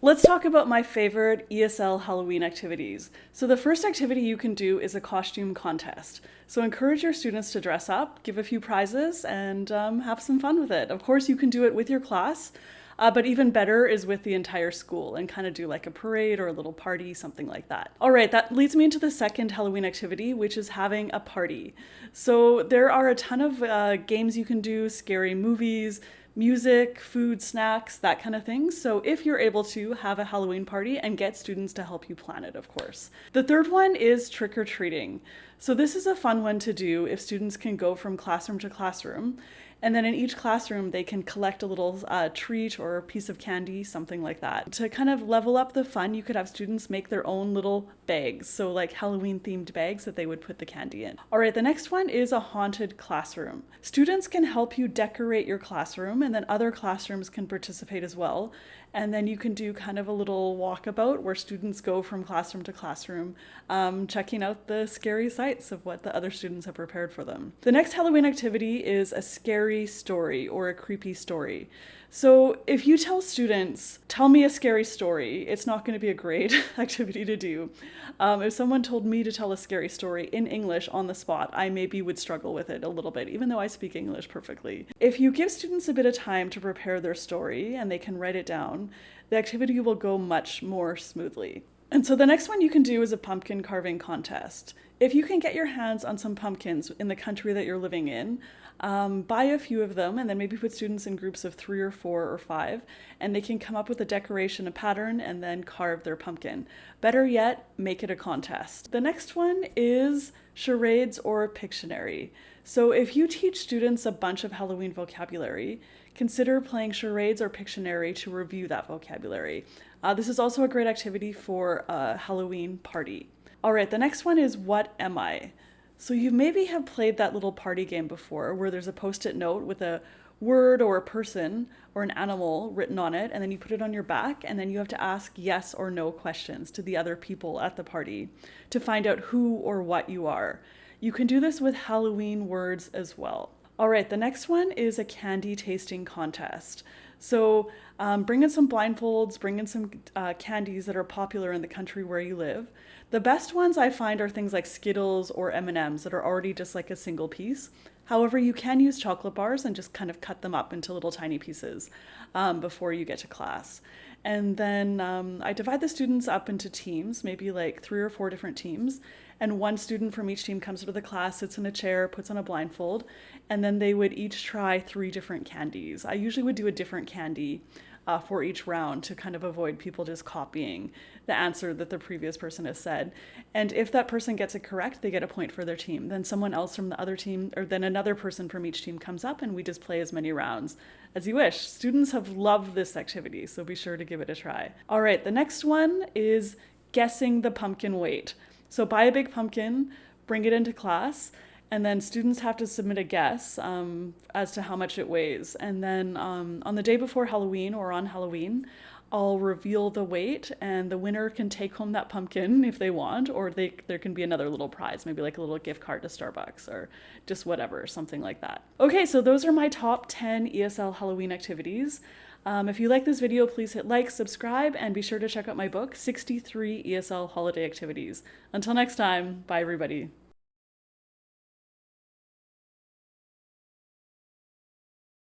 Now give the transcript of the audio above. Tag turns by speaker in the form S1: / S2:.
S1: Let's talk about my favorite ESL Halloween activities. So the first activity you can do is a costume contest. So encourage your students to dress up, give a few prizes, and have some fun with it. Of course, you can do it with your class, but even better is with the entire school and kind of do like a parade or a little party, something like that. All right, that leads me into the second Halloween activity, which is having a party. So there are a ton of games you can do, scary movies, music, food, snacks, that kind of thing. So if you're able to, have a Halloween party and get students to help you plan it, of course. The third one is trick or treating. So this is a fun one to do if students can go from classroom to classroom. And then in each classroom, they can collect a little treat or a piece of candy, something like that. To kind of level up the fun, you could have students make their own little bags. So like Halloween themed bags that they would put the candy in. All right, the next one is a haunted classroom. Students can help you decorate your classroom, and then other classrooms can participate as well. And then you can do kind of a little walkabout where students go from classroom to classroom, checking out the scary sights of what the other students have prepared for them. The next Halloween activity is a scary story or a creepy story. So if you tell students, tell me a scary story, it's not going to be a great activity to do. If someone told me to tell a scary story in English on the spot, I maybe would struggle with it a little bit, even though I speak English perfectly. If you give students a bit of time to prepare their story and they can write it down, the activity will go much more smoothly. And so the next one you can do is a pumpkin carving contest. If you can get your hands on some pumpkins in the country that you're living in, buy a few of them and then maybe put students in groups of 3 or 4 or 5, and they can come up with a decoration, a pattern, and then carve their pumpkin. Better yet, make it a contest. The next one is charades or Pictionary. So if you teach students a bunch of Halloween vocabulary, consider playing charades or Pictionary to review that vocabulary. This is also a great activity for a Halloween party. All right, the next one is What Am I? So you maybe have played that little party game before where there's a post-it note with a word or a person or an animal written on it, and then you put it on your back, and then you have to ask yes or no questions to the other people at the party to find out who or what you are. You can do this with Halloween words as well. All right, the next one is a candy tasting contest. So bring in some blindfolds, bring in some candies that are popular in the country where you live. The best ones I find are things like Skittles or M&Ms that are already just like a single piece. However, you can use chocolate bars and just kind of cut them up into little tiny pieces before you get to class. And then I divide the students up into teams, maybe like 3 or 4 different teams. And one student from each team comes to the class, sits in a chair, puts on a blindfold, and then they would each try 3 different candies. I usually would do a different candy for each round to kind of avoid people just copying the answer that the previous person has said. And if that person gets it correct, they get a point for their team. Then someone else from the other team, or then another person from each team comes up, and we just play as many rounds as you wish. Students have loved this activity, so be sure to give it a try. All right, the next one is guessing the pumpkin weight. So buy a big pumpkin, bring it into class, and then students have to submit a guess as to how much it weighs. And then on the day before Halloween or on Halloween, I'll reveal the weight, and the winner can take home that pumpkin if they want, or there can be another little prize, maybe like a little gift card to Starbucks or just whatever, something like that. Okay, so those are my top 10 ESL Halloween activities. If you like this video, please hit like, subscribe, and be sure to check out my book, 63 ESL Holiday Activities. Until next time, bye everybody.